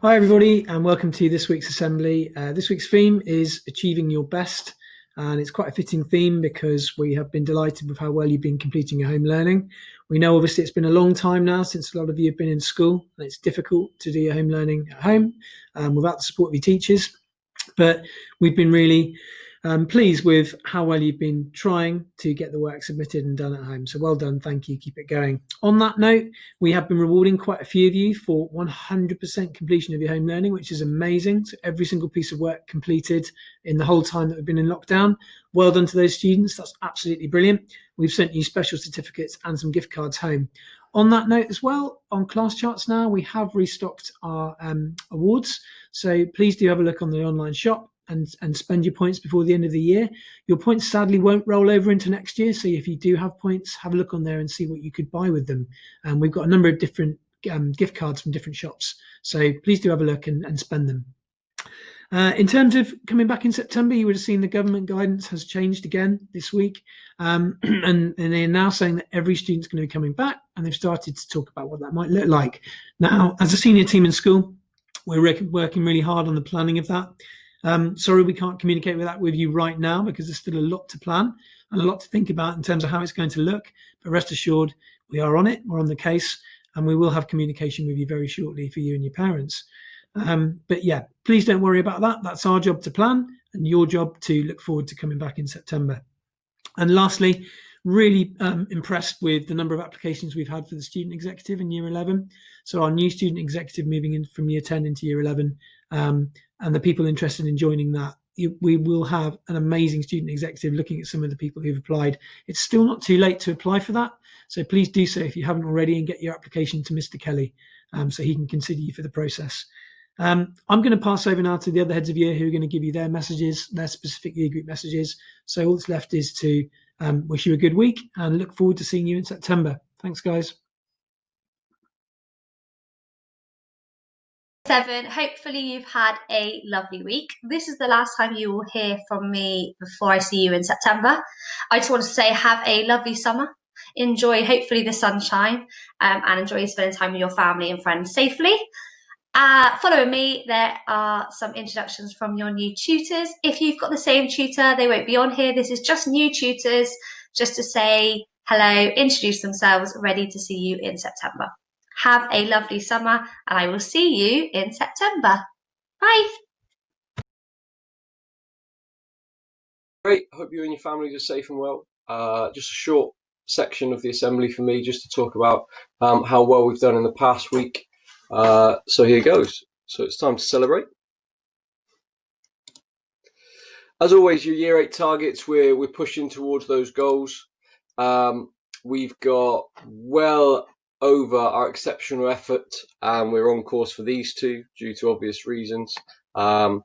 Hi everybody and welcome to this week's assembly. This week's theme is Achieving Your Best, and it's quite a fitting theme because we have been delighted with how well you've been completing your home learning. We know obviously it's been a long time now since a lot of you have been in school, and it's difficult to do your home learning at home without the support of your teachers, but we've been really pleased with how well you've been trying to get the work submitted and done at home. So well done, thank you, keep it going. On that note, we have been rewarding quite a few of you for 100% completion of your home learning, which is amazing. So every single piece of work completed in the whole time that we've been in lockdown. Well done to those students, that's absolutely brilliant. We've sent you special certificates and some gift cards home. On that note as well, on class charts now, we have restocked our awards. So please do have a look on the online shop and spend your points before the end of the year. Your points sadly won't roll over into next year. So if you do have points, have a look on there and see what you could buy with them. We've got a number of different gift cards from different shops. So please do have a look and spend them. In terms of coming back in September, you would have seen the government guidance has changed again this week. And they're now saying that every student's going to be coming back, and they've started to talk about what that might look like. Now, as a senior team in school, we're working really hard on the planning of that. Sorry, we can't communicate with you right now because there's still a lot to plan and a lot to think about in terms of how it's going to look. But rest assured, we are on it, we're on the case, and we will have communication with you very shortly for you and your parents. But yeah, please don't worry about that. That's our job to plan and your job to look forward to coming back in September. And lastly, really impressed with the number of applications we've had for the student executive in year 11. So our new student executive moving in from year 10 into year 11, and the people interested in joining that. We will have an amazing student executive looking at some of the people who've applied. It's still not too late to apply for that. So please do so if you haven't already and get your application to Mr. Kelly so he can consider you for the process. I'm going to pass over now to the other heads of year who are going to give you their messages, their specific year group messages. So all that's left is to wish you a good week and look forward to seeing you in September. Thanks, guys. 7. Hopefully you've had a lovely week. This is the last time you will hear from me before I see you in September. I just want to say have a lovely summer. Enjoy, hopefully, the sunshine and enjoy spending time with your family and friends safely. Following me, there are some introductions from your new tutors. If you've got the same tutor, they won't be on here. This is just new tutors, just to say hello, introduce themselves, ready to see you in September. Have a lovely summer, and I will see you in September. Bye. Great. Hope you and your families are safe and well. Just a short section of the assembly for me, just to talk about how well we've done in the past week. So here goes. So it's time to celebrate. As always, your year 8 targets, we're pushing towards those goals. We've got well over our exceptional effort, and we're on course for these two due to obvious reasons. So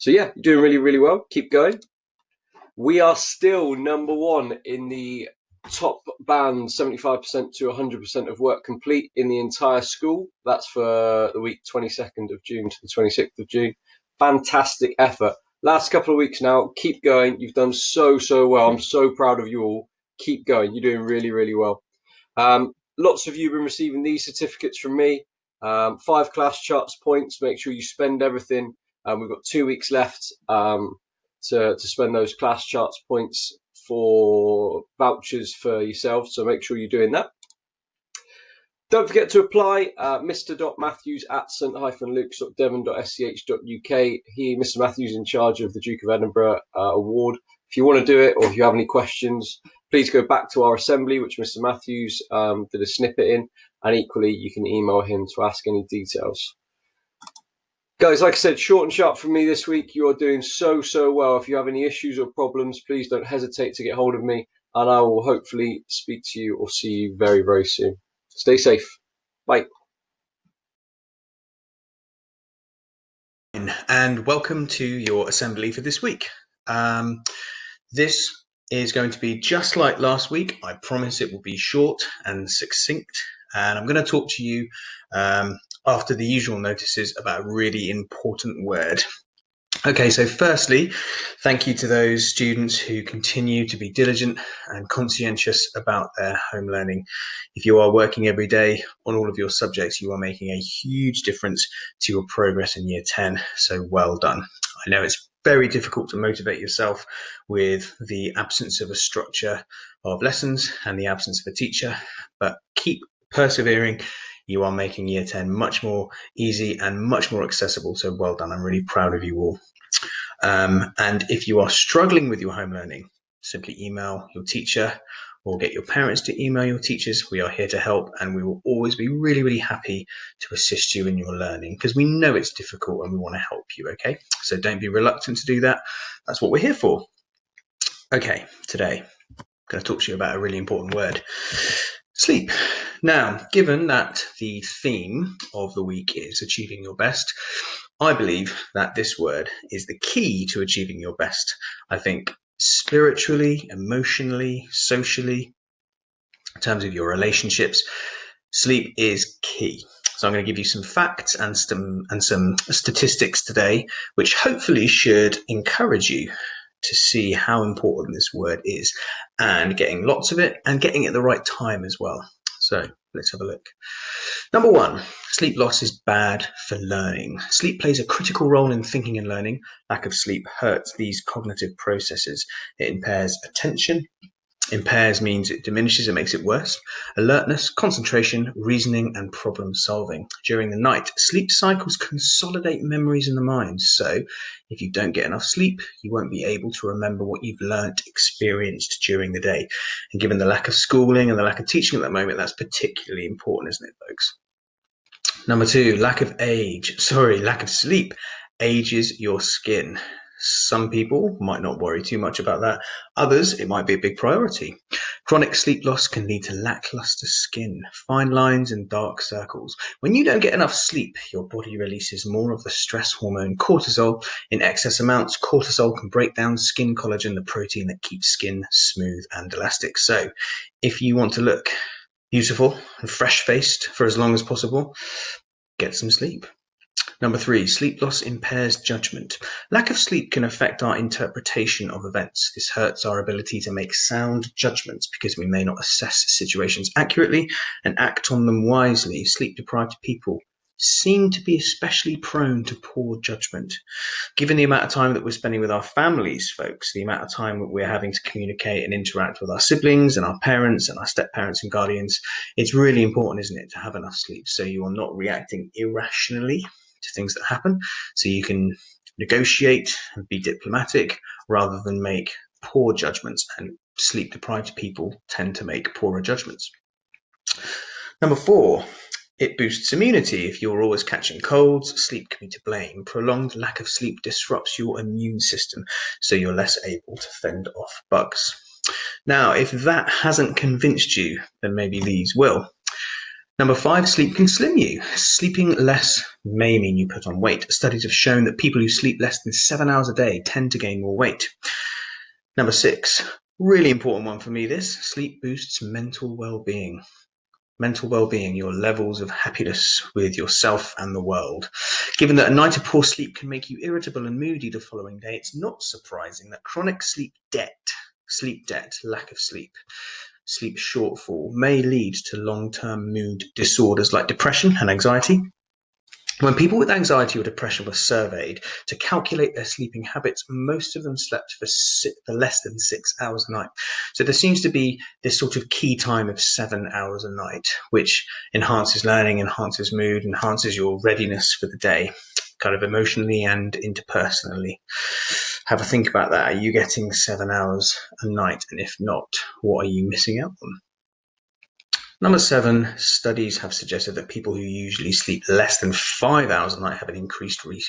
yeah, you're doing really, really well. Keep going. We are still number 1 in the top band, 75% to 100% of work complete in the entire school. That's for the week 22nd of June to the 26th of June. Fantastic effort. Last couple of weeks now, keep going. You've done so well. I'm so proud of you all. Keep going. You're doing really, really well. Lots of you have been receiving these certificates from me. 5 class charts points. Make sure you spend everything. We've got 2 weeks left to spend those class charts points for vouchers for yourself. So make sure you're doing that. Don't forget to apply. Mr.Matthews@st-luke's.devon.sch.uk. Mr. Matthews, in charge of the Duke of Edinburgh award. If you want to do it, or if you have any questions, please go back to our assembly, which Mr. Matthews did a snippet in, and equally you can email him to ask any details. Guys, like I said, short and sharp from me this week. You are doing so well. If you have any issues or problems, please don't hesitate to get hold of me, and I will hopefully speak to you or see you very, very soon. Stay safe. Bye. And welcome to your assembly for this week. This is going to be just like last week. I promise it will be short and succinct. And I'm going to talk to you after the usual notices about a really important word. Okay, so firstly, thank you to those students who continue to be diligent and conscientious about their home learning. If you are working every day on all of your subjects, you are making a huge difference to your progress in year 10, so well done. I know it's very difficult to motivate yourself with the absence of a structure of lessons and the absence of a teacher, but keep persevering. You are making year 10 much more easy and much more accessible, so well done. I'm really proud of you all. And if you are struggling with your home learning, simply email your teacher or get your parents to email your teachers. We are here to help, and we will always be really, really happy to assist you in your learning, because we know it's difficult and we want to help you, okay? So don't be reluctant to do that. That's what we're here for. Okay, today I'm going to talk to you about a really important word: sleep. Now, given that the theme of the week is achieving your best, I believe that this word is the key to achieving your best. I think spiritually, emotionally, socially, in terms of your relationships, sleep is key. So I'm going to give you some facts and some statistics today, which hopefully should encourage you to see how important this word is, and getting lots of it and getting it at the right time as well. So let's have a look. Number 1, sleep loss is bad for learning. Sleep plays a critical role in thinking and learning. Lack of sleep hurts these cognitive processes. It impairs attention. Impairs means it diminishes, it makes it worse. Alertness, concentration, reasoning, and problem solving. During the night, sleep cycles consolidate memories in the mind. So if you don't get enough sleep, you won't be able to remember what you've learnt, experienced during the day. And given the lack of schooling and the lack of teaching at the moment, that's particularly important, isn't it, folks? Number 2, lack of sleep ages your skin. Some people might not worry too much about that. Others, it might be a big priority. Chronic sleep loss can lead to lackluster skin, fine lines, and dark circles. When you don't get enough sleep, your body releases more of the stress hormone cortisol. In excess amounts, cortisol can break down skin collagen, the protein that keeps skin smooth and elastic. So if you want to look beautiful and fresh-faced for as long as possible, get some sleep. Number 3, sleep loss impairs judgment. Lack of sleep can affect our interpretation of events. This hurts our ability to make sound judgments because we may not assess situations accurately and act on them wisely. Sleep-deprived people seem to be especially prone to poor judgment. Given the amount of time that we're spending with our families, folks, the amount of time that we're having to communicate and interact with our siblings and our parents and our step-parents and guardians, it's really important, isn't it, to have enough sleep so you are not reacting irrationally to things that happen, so you can negotiate and be diplomatic rather than make poor judgments, and sleep-deprived people tend to make poorer judgments. Number 4, it boosts immunity. If you're always catching colds, sleep can be to blame. Prolonged lack of sleep disrupts your immune system, so you're less able to fend off bugs. Now, if that hasn't convinced you, then maybe these will. Number 5, sleep can slim you. Sleeping less may mean you put on weight. Studies have shown that people who sleep less than 7 hours a day tend to gain more weight. Number 6, really important one for me, this: sleep boosts mental well-being. Mental well-being, your levels of happiness with yourself and the world. Given that a night of poor sleep can make you irritable and moody the following day, it's not surprising that chronic sleep debt, lack of sleep shortfall, may lead to long-term mood disorders like depression and anxiety. When people with anxiety or depression were surveyed to calculate their sleeping habits, most of them slept for less than 6 hours a night. So there seems to be this sort of key time of 7 hours a night, which enhances learning, enhances mood, enhances your readiness for the day, kind of emotionally and interpersonally. Have a think about that. Are you getting 7 hours a night? And if not, what are you missing out on? Number 7, studies have suggested that people who usually sleep less than 5 hours a night have an increased risk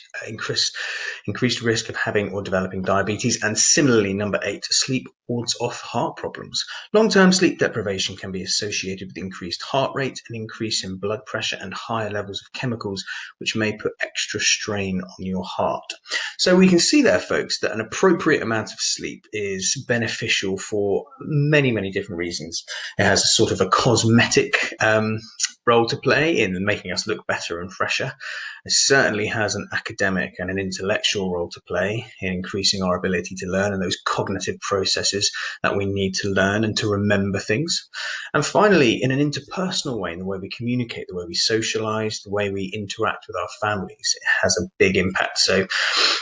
of having or developing diabetes. And similarly, number 8, sleep wards off heart problems. Long-term sleep deprivation can be associated with increased heart rate, an increase in blood pressure, and higher levels of chemicals, which may put extra strain on your heart. So we can see there, folks, that an appropriate amount of sleep is beneficial for many, many different reasons. It has a sort of a cosmetic cosmetic role to play in making us look better and fresher. It certainly has an academic and an intellectual role to play in increasing our ability to learn and those cognitive processes that we need to learn and to remember things. And finally, in an interpersonal way, in the way we communicate, the way we socialize, the way we interact with our families, it has a big impact. So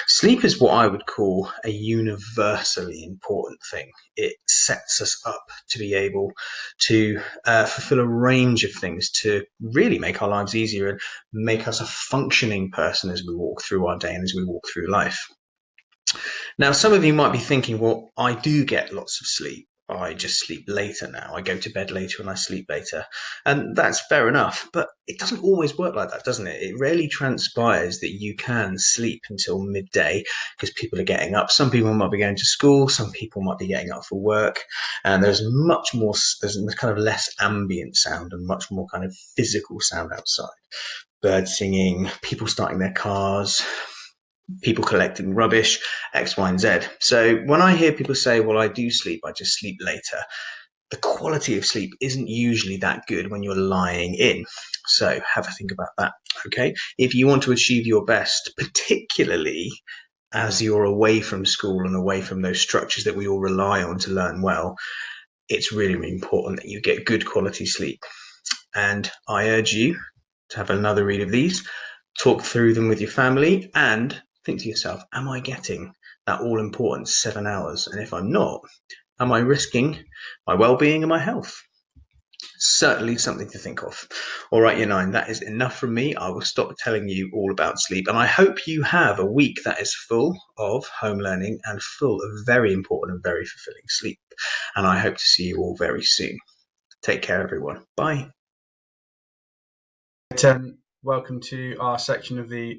sleep is what I would call a universally important thing. It sets us up to be able to fulfill a range of things to really make our lives easier and make us a functioning person as we walk through our day and as we walk through life. Now, some of you might be thinking, well, I do get lots of sleep. I just sleep later now. I go to bed later and I sleep later. And that's fair enough, but it doesn't always work like that, doesn't it? It rarely transpires that you can sleep until midday because people are getting up. Some people might be going to school. Some people might be getting up for work. And there's kind of less ambient sound and much more kind of physical sound outside. Birds singing, people starting their cars, people collecting rubbish, X, Y, and Z. So when I hear people say, well, I do sleep, I just sleep later, the quality of sleep isn't usually that good when you're lying in. So have a think about that, okay? If you want to achieve your best, particularly as you're away from school and away from those structures that we all rely on to learn well, it's really, really important that you get good quality sleep. And I urge you to have another read of these, talk through them with your family, and think to yourself, am I getting that all important 7 hours? And if I'm not, am I risking my well-being and my health? Certainly something to think of. All right, year 9, that is enough from me. I will stop telling you all about sleep. And I hope you have a week that is full of home learning and full of very important and very fulfilling sleep. And I hope to see you all very soon. Take care, everyone. Bye. Welcome to our section of the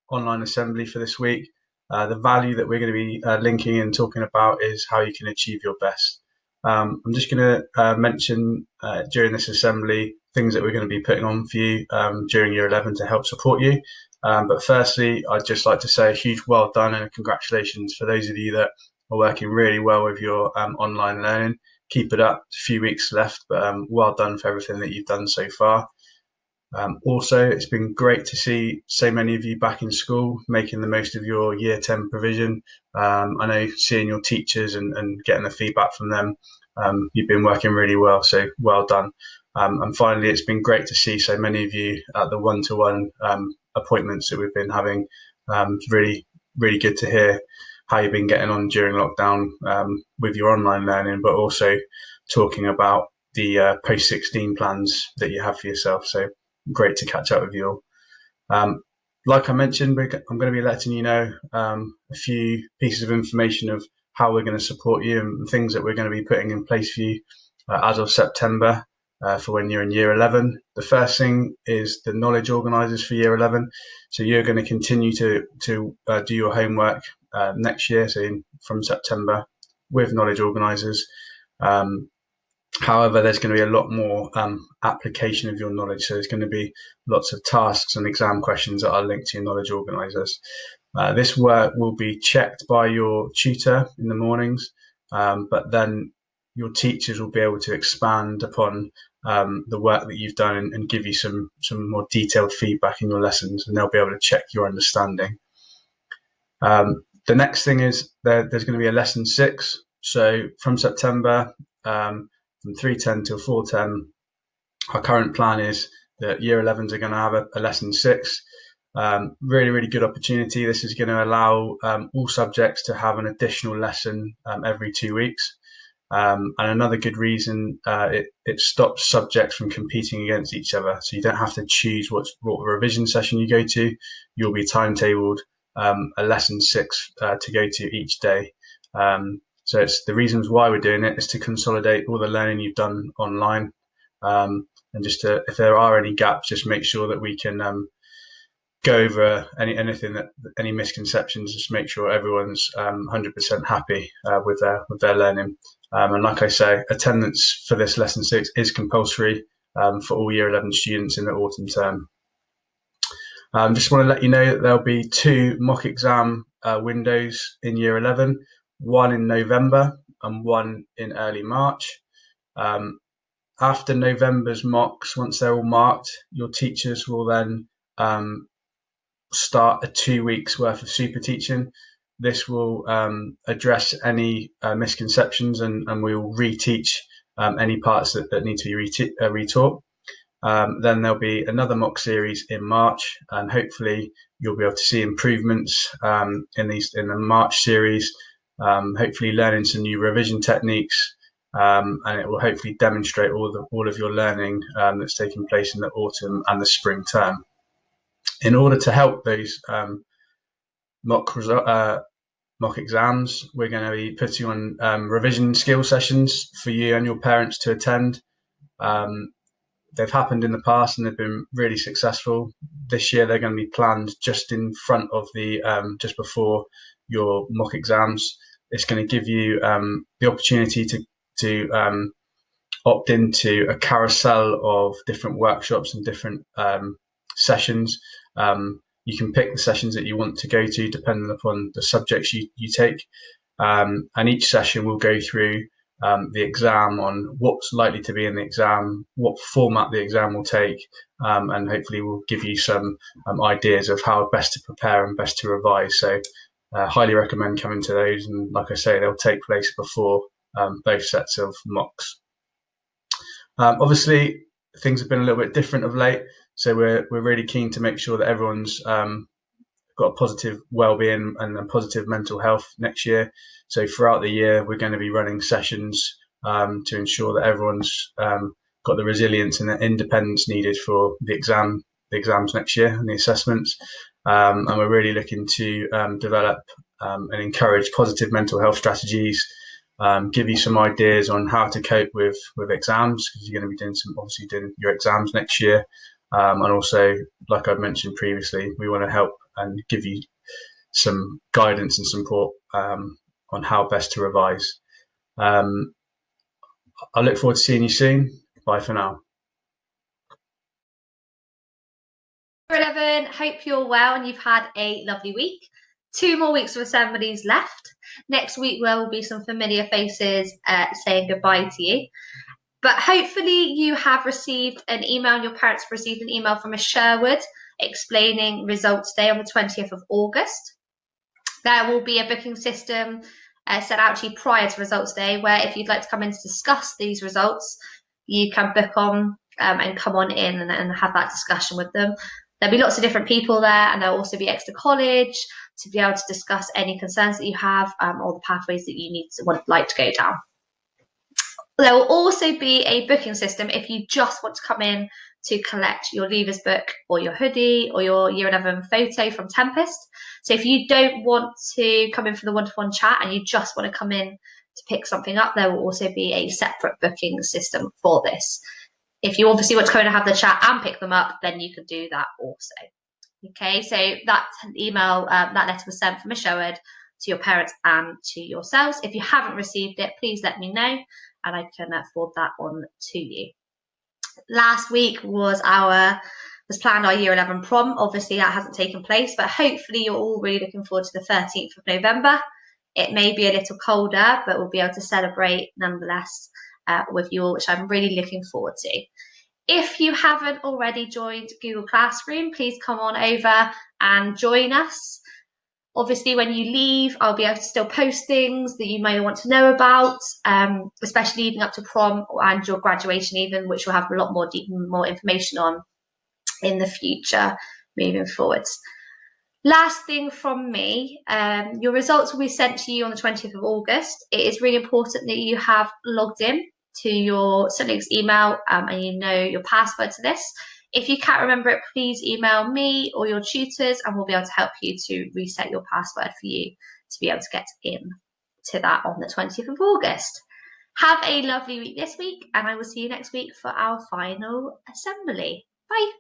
online assembly for this week. The value that we're going to be linking and talking about is how you can achieve your best. I'm just going to mention during this assembly things that we're going to be putting on for you during year 11 to help support you. But firstly, I'd just like to say a huge well done and congratulations for those of you that are working really well with your online learning. Keep it up. A few weeks left, but well done for everything that you've done so far. Also, it's been great to see so many of you back in school, making the most of your year 10 provision. I know seeing your teachers and getting the feedback from them, you've been working really well, so well done. And finally, it's been great to see so many of you at the one-to-one appointments that we've been having. Really, really good to hear how you've been getting on during lockdown with your online learning, but also talking about the post-16 plans that you have for yourself. So great to catch up with you all. Like I mentioned, I'm going to be letting you know a few pieces of information of how we're going to support you and things that we're going to be putting in place for you as of September for when you're in year 11. The first thing is the knowledge organisers for year 11. So you're going to continue to do your homework next year, so from September, with knowledge organisers. However, there's going to be a lot more application of your knowledge. So there's going to be lots of tasks and exam questions that are linked to your knowledge organisers. This work will be checked by your tutor in the mornings, but then your teachers will be able to expand upon the work that you've done and give you some more detailed feedback in your lessons, and they'll be able to check your understanding. The next thing is there's going to be a lesson 6. So from September, from 3:10 till 4:10, our current plan is that year 11s are going to have a lesson 6. Really, really good opportunity. This is going to allow all subjects to have an additional lesson every 2 weeks. And another good reason, it stops subjects from competing against each other. So you don't have to choose what revision session you go to. You'll be timetabled a lesson 6 to go to each day. So it's the reasons why we're doing it is to consolidate all the learning you've done online, and just to, if there are any gaps, just make sure that we can go over any misconceptions. Just make sure everyone's 100% happy with their learning. And like I say, attendance for this lesson 6 is compulsory for all year 11 students in the autumn term. Just want to let you know that there'll be 2 mock exam windows in year 11. One in November and one in early March. after November's mocks, once they're all marked, your teachers will then start a 2 weeks worth of super teaching. This will address any misconceptions, and we will reteach any parts that need to be retaught. Then there'll be another mock series in March, and hopefully you'll be able to see improvements in the March series, hopefully learning some new revision techniques, and it will hopefully demonstrate all of your learning that's taking place in the autumn and the spring term. In order to help those mock exams, we're going to be putting on revision skill sessions for you and your parents to attend. They've happened in the past and they've been really successful. This year they're going to be planned just in front of just before your mock exams. It's going to give you the opportunity to opt into a carousel of different workshops and different sessions. You can pick the sessions that you want to go to depending upon the subjects you take. And each session will go through the exam, on what's likely to be in the exam, what format the exam will take, and hopefully we'll give you some ideas of how best to prepare and best to revise. So highly recommend coming to those, and like I say, they'll take place before both sets of mocks. Obviously things have been a little bit different of late, so we're really keen to make sure that everyone's got a positive well-being and positive mental health next year. So throughout the year, we're going to be running sessions to ensure that everyone's got the resilience and the independence needed for the exams next year and the assessments. And we're really looking to develop and encourage positive mental health strategies, give you some ideas on how to cope with exams, because you're going to be doing your exams next year. And also, like I've mentioned previously, we want to help and give you some guidance and support on how best to revise. I look forward to seeing you soon. Bye for now. 11, hope you're well and you've had a lovely week. 2 more weeks of assemblies left. Next week there will be some familiar faces saying goodbye to you. But hopefully you have received an email, and your parents have received an email from Miss Sherwood explaining results day on the 20th of August. There will be a booking system set out to you prior to results day, where if you'd like to come in to discuss these results, you can book on and come on in and have that discussion with them. There'll be lots of different people there, and there'll also be extra college to be able to discuss any concerns that you have or the pathways that you like to go down. There will also be a booking system if you just want to come in to collect your Leavers book or your hoodie or your Year 11 photo from Tempest. So if you don't want to come in for the one-to-one chat and you just want to come in to pick something up, there will also be a separate booking system for this. If you obviously want to come in and have the chat and pick them up, then you can do that also. Okay, so that email, that letter was sent from Miss Sherwood to your parents and to yourselves. If you haven't received it, please let me know and I can forward that on to you. Last week was planned our Year 11 prom. Obviously that hasn't taken place, but hopefully you're all really looking forward to the 13th of November. It may be a little colder, but we'll be able to celebrate nonetheless with you all, which I'm really looking forward to. If you haven't already joined Google Classroom, please come on over and join us. Obviously, when you leave, I'll be able to still post things that you may want to know about, especially leading up to prom and your graduation even, which we'll have a lot more information on in the future moving forwards. Last thing from me, your results will be sent to you on the 20th of August. It is really important that you have logged in to your Sunlinks email and you know your password to this. If you can't remember it, please email me or your tutors and we'll be able to help you to reset your password for you to be able to get in to that on the 20th of August. Have a lovely week this week and I will see you next week for our final assembly. Bye.